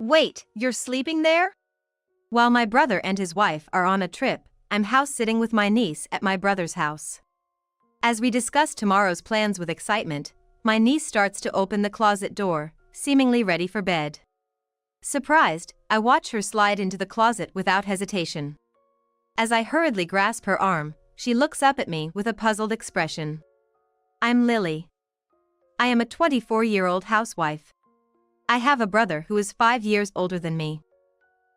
Wait, you're sleeping there? While my brother and his wife are on a trip, I'm house-sitting with my niece at my brother's house. As we discuss tomorrow's plans with excitement, my niece starts to open the closet door, seemingly ready for bed. Surprised, I watch her slide into the closet without hesitation. As I hurriedly grasp her arm, she looks up at me with a puzzled expression. I'm Lily. I am a 24-year-old housewife. I have a brother who is 5 years older than me.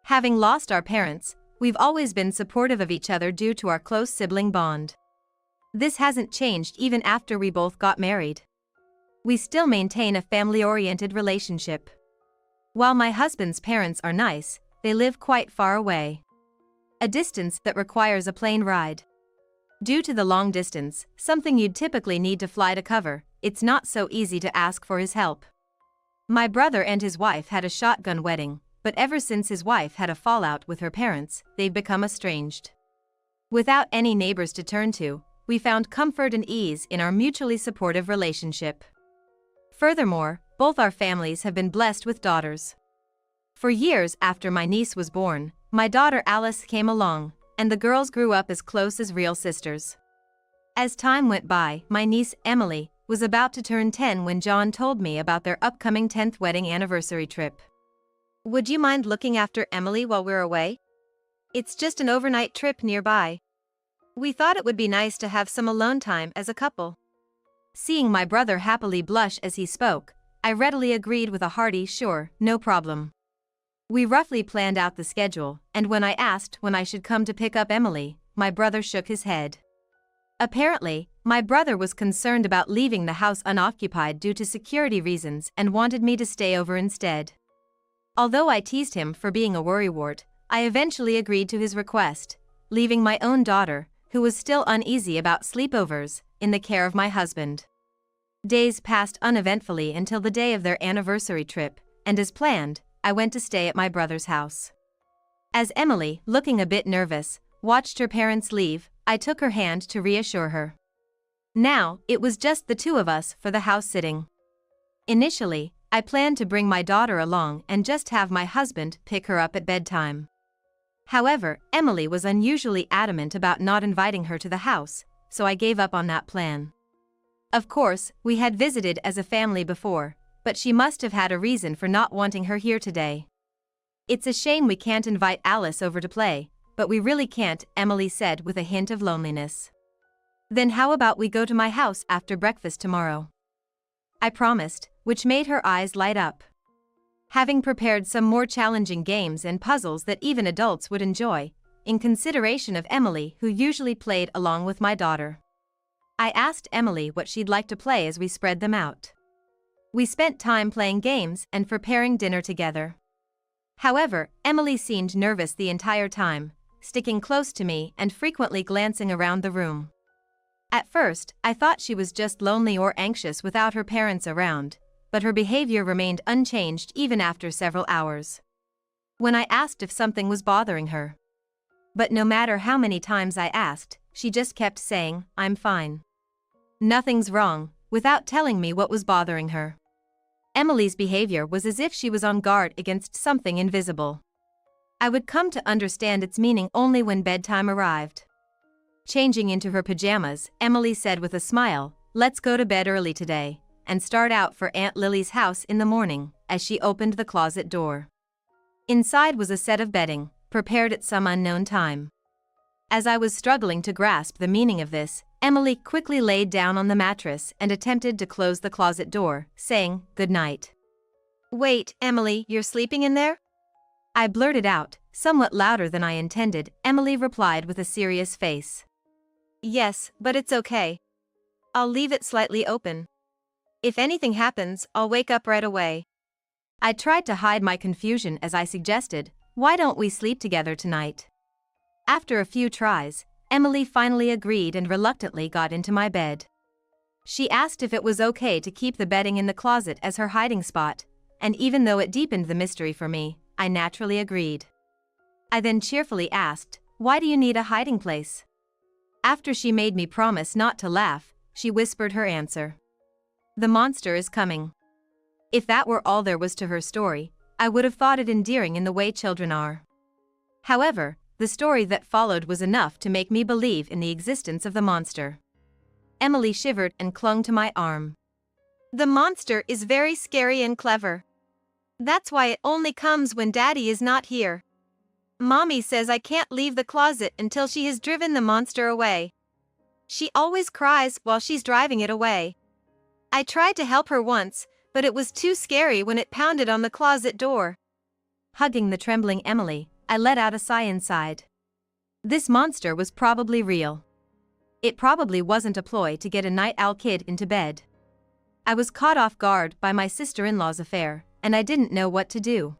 Having lost our parents, we've always been supportive of each other due to our close sibling bond. This hasn't changed even after we both got married. We still maintain a family-oriented relationship. While my husband's parents are nice, they live quite far away. A distance that requires a plane ride. Due to the long distance, something you'd typically need to fly to cover, it's not so easy to ask for his help. My brother and his wife had a shotgun wedding, but ever since his wife had a fallout with her parents, they've become estranged. Without any neighbors to turn to, we found comfort and ease in our mutually supportive relationship. Furthermore, both our families have been blessed with daughters. For years after my niece was born, my daughter Alice came along, and the girls grew up as close as real sisters. As time went by, my niece Emily was about to turn 10 when John told me about their upcoming 10th wedding anniversary trip. Would you mind looking after Emily while we're away? It's just an overnight trip nearby. We thought it would be nice to have some alone time as a couple. Seeing my brother happily blush as he spoke, I readily agreed with a hearty sure, no problem. We roughly planned out the schedule, and when I asked when I should come to pick up Emily, my brother shook his head. Apparently, my brother was concerned about leaving the house unoccupied due to security reasons and wanted me to stay over instead. Although I teased him for being a worrywart, I eventually agreed to his request, leaving my own daughter, who was still uneasy about sleepovers, in the care of my husband. Days passed uneventfully until the day of their anniversary trip, and as planned, I went to stay at my brother's house. As Emily, looking a bit nervous, watched her parents leave, I took her hand to reassure her. Now, it was just the two of us for the house sitting. Initially, I planned to bring my daughter along and just have my husband pick her up at bedtime. However, Emily was unusually adamant about not inviting her to the house, so I gave up on that plan. Of course, we had visited as a family before, but she must have had a reason for not wanting her here today. It's a shame we can't invite Alice over to play, but we really can't, Emily said with a hint of loneliness. Then how about we go to my house after breakfast tomorrow? I promised, which made her eyes light up. Having prepared some more challenging games and puzzles that even adults would enjoy, in consideration of Emily who usually played along with my daughter. I asked Emily what she'd like to play as we spread them out. We spent time playing games and preparing dinner together. However, Emily seemed nervous the entire time, sticking close to me and frequently glancing around the room. At first, I thought she was just lonely or anxious without her parents around, but her behavior remained unchanged even after several hours. When I asked if something was bothering her. But no matter how many times I asked, she just kept saying, "I'm fine. Nothing's wrong," without telling me what was bothering her. Emily's behavior was as if she was on guard against something invisible. I would come to understand its meaning only when bedtime arrived. Changing into her pajamas, Emily said with a smile, "Let's go to bed early today, and start out for Aunt Lily's house in the morning," as she opened the closet door. Inside was a set of bedding, prepared at some unknown time. As I was struggling to grasp the meaning of this, Emily quickly laid down on the mattress and attempted to close the closet door, saying, "Good night." "Wait, Emily, you're sleeping in there?" I blurted out, somewhat louder than I intended. Emily replied with a serious face. "Yes, but it's okay. I'll leave it slightly open. If anything happens, I'll wake up right away." I tried to hide my confusion as I suggested, "Why don't we sleep together tonight?" After a few tries, Emily finally agreed and reluctantly got into my bed. She asked if it was okay to keep the bedding in the closet as her hiding spot, and even though it deepened the mystery for me, I naturally agreed. I then cheerfully asked, "Why do you need a hiding place?" After she made me promise not to laugh, she whispered her answer. "The monster is coming." If that were all there was to her story, I would have thought it endearing in the way children are. However, the story that followed was enough to make me believe in the existence of the monster. Emily shivered and clung to my arm. The monster is very scary and clever. That's why it only comes when Daddy is not here. Mommy says I can't leave the closet until she has driven the monster away. She always cries while she's driving it away. I tried to help her once, but it was too scary when it pounded on the closet door. Hugging the trembling Emily, I let out a sigh inside. This monster was probably real. It probably wasn't a ploy to get a night owl kid into bed. I was caught off guard by my sister-in-law's affair, and I didn't know what to do.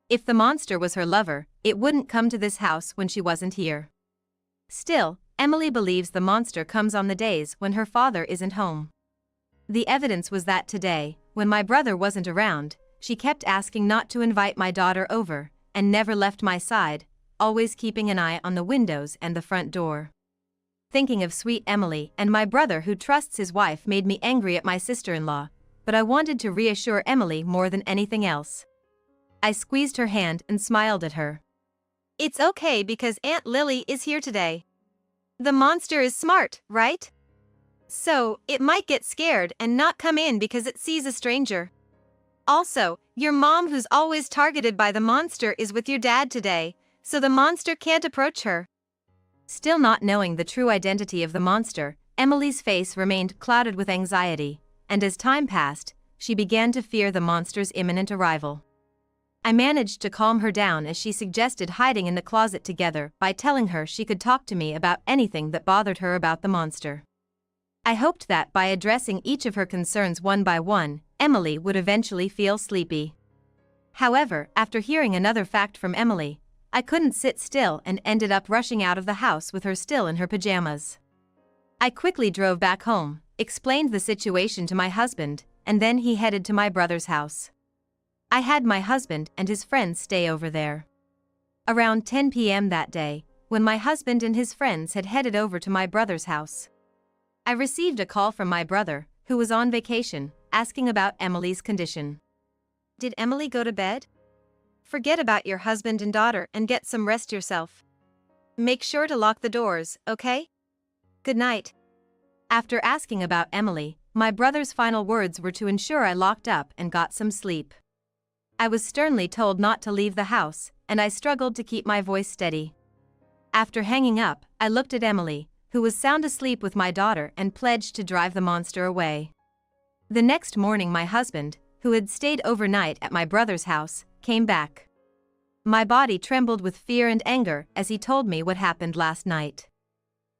If the monster was her lover, it wouldn't come to this house when she wasn't here. Still, Emily believes the monster comes on the days when her father isn't home. The evidence was that today, when my brother wasn't around, she kept asking not to invite my daughter over, and never left my side, always keeping an eye on the windows and the front door. Thinking of sweet Emily and my brother who trusts his wife made me angry at my sister-in-law, but I wanted to reassure Emily more than anything else. I squeezed her hand and smiled at her. It's okay because Aunt Lily is here today. The monster is smart, right? So, it might get scared and not come in because it sees a stranger. Also, your mom who's always targeted by the monster is with your dad today, so the monster can't approach her. Still not knowing the true identity of the monster, Emily's face remained clouded with anxiety, and as time passed, she began to fear the monster's imminent arrival. I managed to calm her down as she suggested hiding in the closet together by telling her she could talk to me about anything that bothered her about the monster. I hoped that by addressing each of her concerns one by one, Emily would eventually feel sleepy. However, after hearing another fact from Emily, I couldn't sit still and ended up rushing out of the house with her still in her pajamas. I quickly drove back home, explained the situation to my husband, and then he headed to my brother's house. I had my husband and his friends stay over there. Around 10 p.m. that day, when my husband and his friends had headed over to my brother's house, I received a call from my brother, who was on vacation, asking about Emily's condition. Did Emily go to bed? Forget about your husband and daughter and get some rest yourself. Make sure to lock the doors, okay? Good night. After asking about Emily, my brother's final words were to ensure I locked up and got some sleep. I was sternly told not to leave the house, and I struggled to keep my voice steady. After hanging up, I looked at Emily, who was sound asleep with my daughter, and pledged to drive the monster away. The next morning my husband, who had stayed overnight at my brother's house, came back. My body trembled with fear and anger as he told me what happened last night.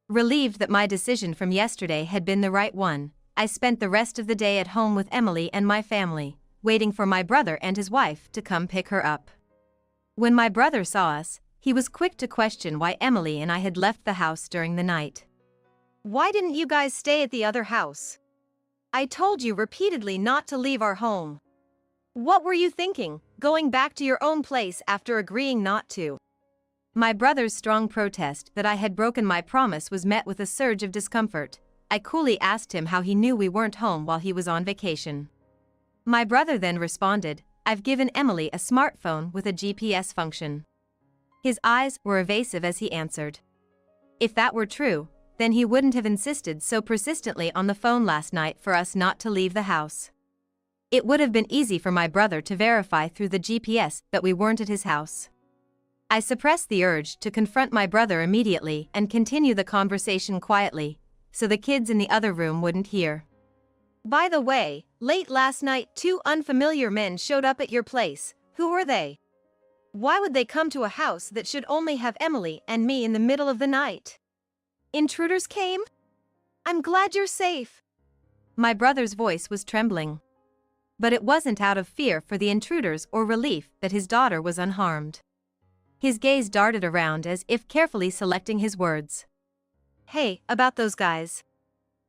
Relieved that my decision from yesterday had been the right one, I spent the rest of the day at home with Emily and my family, waiting for my brother and his wife to come pick her up. When my brother saw us, he was quick to question why Emily and I had left the house during the night. Why didn't you guys stay at the other house? I told you repeatedly not to leave our home. What were you thinking, going back to your own place after agreeing not to? My brother's strong protest that I had broken my promise was met with a surge of discomfort. I coolly asked him how he knew we weren't home while he was on vacation. My brother then responded, I've given Emily a smartphone with a GPS function. His eyes were evasive as he answered. If that were true, then he wouldn't have insisted so persistently on the phone last night for us not to leave the house. It would have been easy for my brother to verify through the GPS that we weren't at his house. I suppressed the urge to confront my brother immediately and continue the conversation quietly, so the kids in the other room wouldn't hear. By the way, late last night 2 unfamiliar men showed up at your place. Who were they? Why would they come to a house that should only have Emily and me in the middle of the night? Intruders came? I'm glad you're safe. My brother's voice was trembling. But it wasn't out of fear for the intruders or relief that his daughter was unharmed. His gaze darted around as if carefully selecting his words. Hey, about those guys.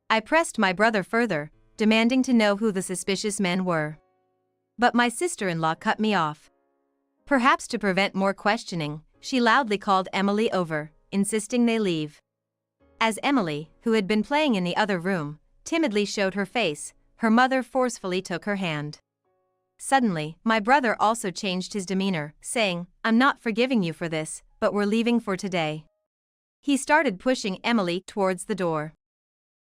I pressed my brother further, demanding to know who the suspicious men were. But my sister-in-law cut me off. Perhaps to prevent more questioning, she loudly called Emily over, insisting they leave. As Emily, who had been playing in the other room, timidly showed her face, her mother forcefully took her hand. Suddenly, my brother also changed his demeanor, saying, "I'm not forgiving you for this, but we're leaving for today." He started pushing Emily towards the door.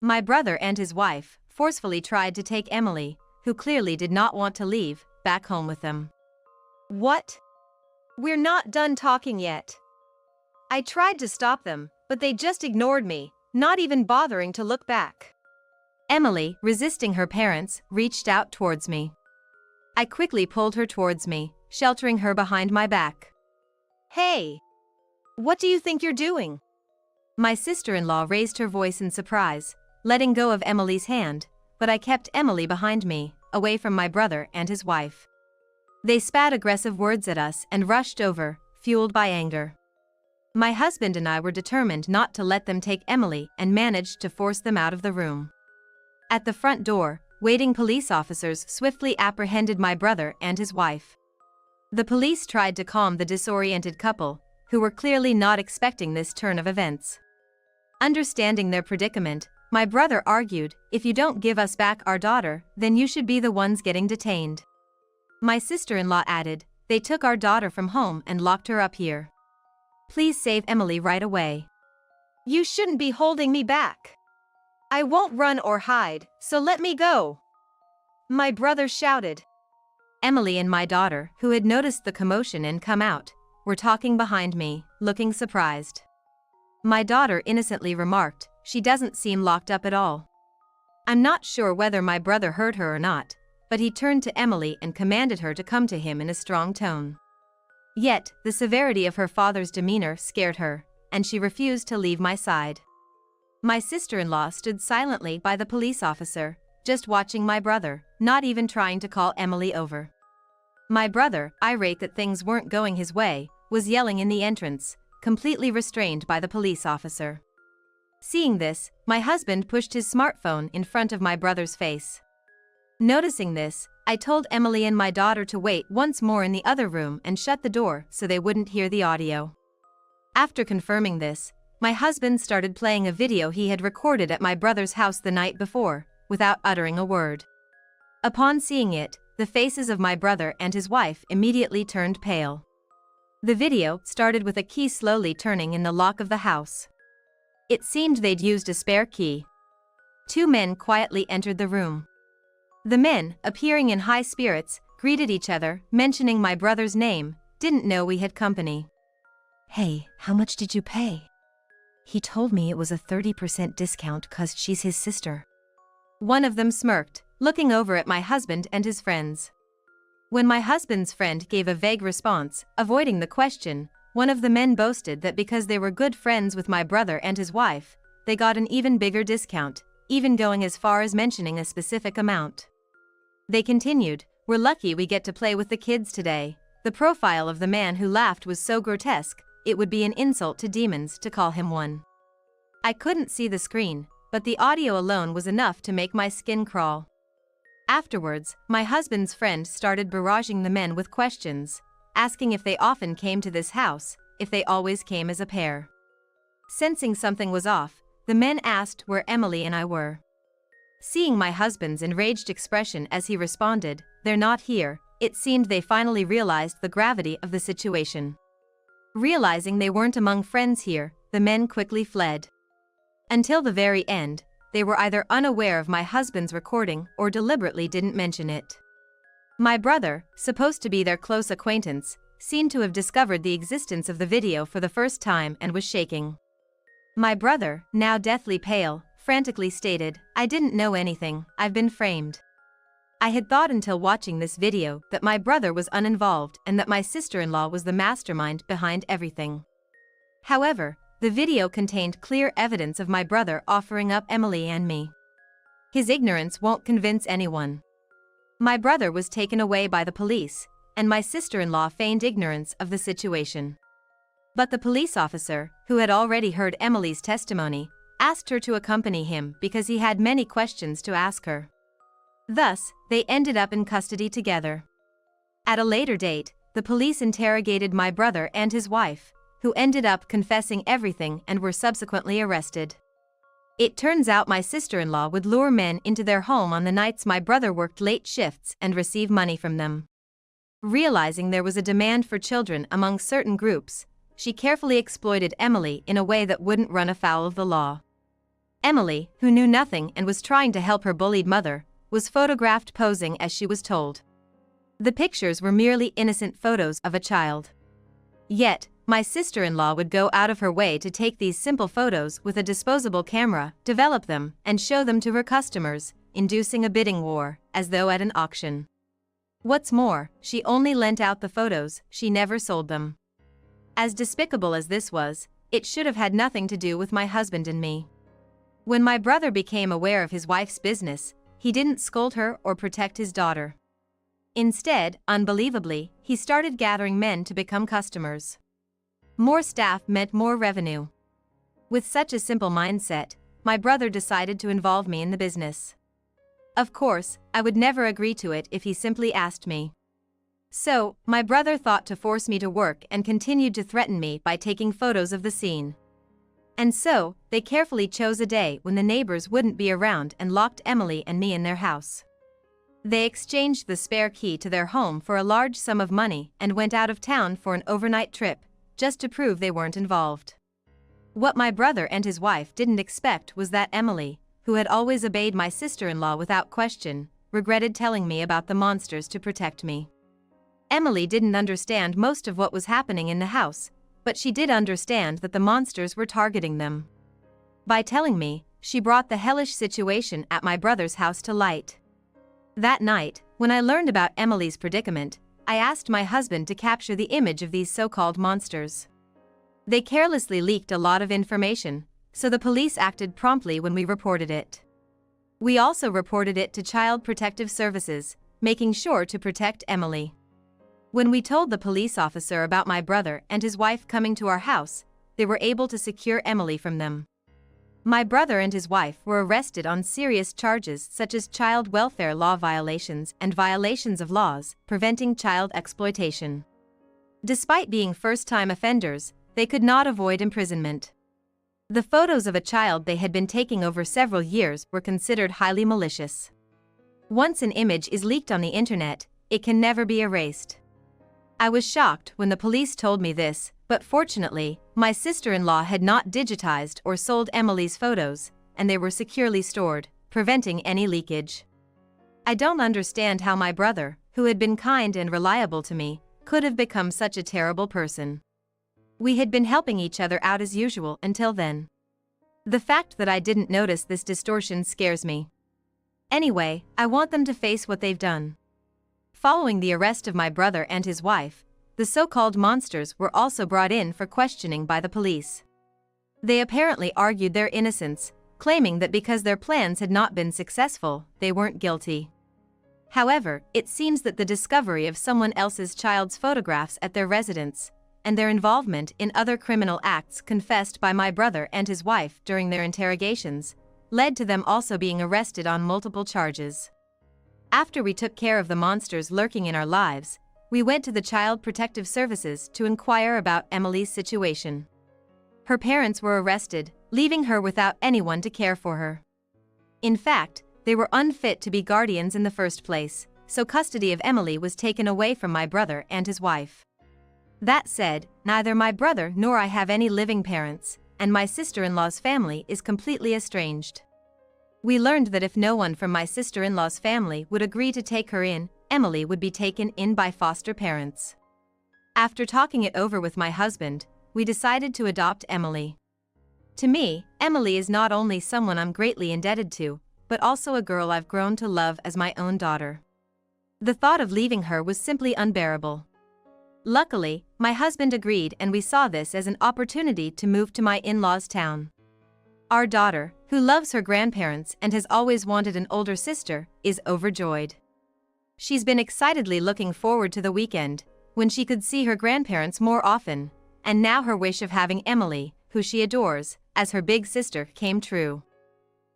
My brother and his wife forcefully tried to take Emily, who clearly did not want to leave, back home with them. "What? We're not done talking yet." I tried to stop them, but they just ignored me, not even bothering to look back. Emily, resisting her parents, reached out towards me. I quickly pulled her towards me, sheltering her behind my back. "Hey! What do you think you're doing?" My sister-in-law raised her voice in surprise, letting go of Emily's hand, but I kept Emily behind me, away from my brother and his wife. They spat aggressive words at us and rushed over, fueled by anger. My husband and I were determined not to let them take Emily and managed to force them out of the room. At the front door, waiting police officers swiftly apprehended my brother and his wife. The police tried to calm the disoriented couple, who were clearly not expecting this turn of events. Understanding their predicament, my brother argued, "If you don't give us back our daughter, then you should be the ones getting detained." My sister-in-law added, "They took our daughter from home and locked her up here. Please save Emily right away." "You shouldn't be holding me back. I won't run or hide, so let me go," my brother shouted. Emily and my daughter, who had noticed the commotion and come out, were talking behind me, looking surprised. My daughter innocently remarked, "She doesn't seem locked up at all." I'm not sure whether my brother heard her or not, but he turned to Emily and commanded her to come to him in a strong tone. Yet, the severity of her father's demeanor scared her, and she refused to leave my side. My sister-in-law stood silently by the police officer, just watching my brother, not even trying to call Emily over. My brother, irate that things weren't going his way, was yelling in the entrance, completely restrained by the police officer. Seeing this, my husband pushed his smartphone in front of my brother's face. Noticing this, I told Emily and my daughter to wait once more in the other room and shut the door so they wouldn't hear the audio. After confirming this, my husband started playing a video he had recorded at my brother's house the night before, without uttering a word. Upon seeing it, the faces of my brother and his wife immediately turned pale. The video started with a key slowly turning in the lock of the house. It seemed they'd used a spare key. Two men quietly entered the room. The men, appearing in high spirits, greeted each other, mentioning my brother's name, didn't know we had company. "Hey, how much did you pay?" "He told me it was a 30% discount 'cause she's his sister." One of them smirked, looking over at my husband and his friends. When my husband's friend gave a vague response, avoiding the question, one of the men boasted that because they were good friends with my brother and his wife, they got an even bigger discount, even going as far as mentioning a specific amount. They continued, "We're lucky we get to play with the kids today." The profile of the man who laughed was so grotesque, it would be an insult to demons to call him one. I couldn't see the screen, but the audio alone was enough to make my skin crawl. Afterwards, my husband's friend started barraging the men with questions, asking if they often came to this house, if they always came as a pair. Sensing something was off, the men asked where Emily and I were. Seeing my husband's enraged expression as he responded, "They're not here," it seemed they finally realized the gravity of the situation. Realizing they weren't among friends here, the men quickly fled. Until the very end, they were either unaware of my husband's recording or deliberately didn't mention it. My brother, supposed to be their close acquaintance, seemed to have discovered the existence of the video for the first time and was shaking. My brother, now deathly pale, frantically stated, "I didn't know anything, I've been framed." I had thought until watching this video that my brother was uninvolved and that my sister-in-law was the mastermind behind everything. However, the video contained clear evidence of my brother offering up Emily and me. His ignorance won't convince anyone. My brother was taken away by the police, and my sister-in-law feigned ignorance of the situation. But the police officer, who had already heard Emily's testimony, asked her to accompany him because he had many questions to ask her. Thus, they ended up in custody together. At a later date, the police interrogated my brother and his wife, who ended up confessing everything and were subsequently arrested. It turns out my sister-in-law would lure men into their home on the nights my brother worked late shifts and receive money from them. Realizing there was a demand for children among certain groups, she carefully exploited Emily in a way that wouldn't run afoul of the law. Emily, who knew nothing and was trying to help her bullied mother, was photographed posing as she was told. The pictures were merely innocent photos of a child. Yet, my sister-in-law would go out of her way to take these simple photos with a disposable camera, develop them, and show them to her customers, inducing a bidding war, as though at an auction. What's more, she only lent out the photos, she never sold them. As despicable as this was, it should have had nothing to do with my husband and me. When my brother became aware of his wife's business, he didn't scold her or protect his daughter. Instead, unbelievably, he started gathering men to become customers. More staff meant more revenue. With such a simple mindset, my brother decided to involve me in the business. Of course, I would never agree to it if he simply asked me. So, my brother thought to force me to work and continued to threaten me by taking photos of the scene. And so, they carefully chose a day when the neighbors wouldn't be around and locked Emily and me in their house. They exchanged the spare key to their home for a large sum of money and went out of town for an overnight trip, just to prove they weren't involved. What my brother and his wife didn't expect was that Emily, who had always obeyed my sister-in-law without question, regretted telling me about the monsters to protect me. Emily didn't understand most of what was happening in the house, but she did understand that the monsters were targeting them. By telling me, she brought the hellish situation at my brother's house to light. That night, when I learned about Emily's predicament, I asked my husband to capture the image of these so-called monsters. They carelessly leaked a lot of information, so the police acted promptly when we reported it. We also reported it to Child Protective Services, making sure to protect Emily. When we told the police officer about my brother and his wife coming to our house, they were able to secure Emily from them. My brother and his wife were arrested on serious charges such as child welfare law violations and violations of laws preventing child exploitation. Despite being first-time offenders, they could not avoid imprisonment. The photos of a child they had been taking over several years were considered highly malicious. Once an image is leaked on the internet, it can never be erased. I was shocked when the police told me this, but fortunately, my sister-in-law had not digitized or sold Emily's photos, and they were securely stored, preventing any leakage. I don't understand how my brother, who had been kind and reliable to me, could have become such a terrible person. We had been helping each other out as usual until then. The fact that I didn't notice this distortion scares me. Anyway, I want them to face what they've done. Following the arrest of my brother and his wife, the so-called monsters were also brought in for questioning by the police. They apparently argued their innocence, claiming that because their plans had not been successful, they weren't guilty. However, it seems that the discovery of someone else's child's photographs at their residence, and their involvement in other criminal acts confessed by my brother and his wife during their interrogations, led to them also being arrested on multiple charges. After we took care of the monsters lurking in our lives, we went to the Child Protective Services to inquire about Emily's situation. Her parents were arrested, leaving her without anyone to care for her. In fact, they were unfit to be guardians in the first place, so custody of Emily was taken away from my brother and his wife. That said, neither my brother nor I have any living parents, and my sister-in-law's family is completely estranged. We learned that if no one from my sister-in-law's family would agree to take her in, Emily would be taken in by foster parents. After talking it over with my husband, we decided to adopt Emily. To me, Emily is not only someone I'm greatly indebted to, but also a girl I've grown to love as my own daughter. The thought of leaving her was simply unbearable. Luckily, my husband agreed and we saw this as an opportunity to move to my in-laws' town. Our daughter, who loves her grandparents and has always wanted an older sister, is overjoyed. She's been excitedly looking forward to the weekend, when she could see her grandparents more often, and now her wish of having Emily, who she adores, as her big sister came true.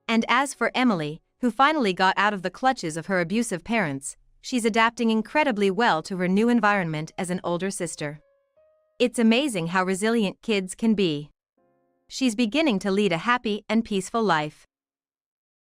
And as for Emily, who finally got out of the clutches of her abusive parents, she's adapting incredibly well to her new environment as an older sister. It's amazing how resilient kids can be. she's beginning to lead a happy and peaceful life.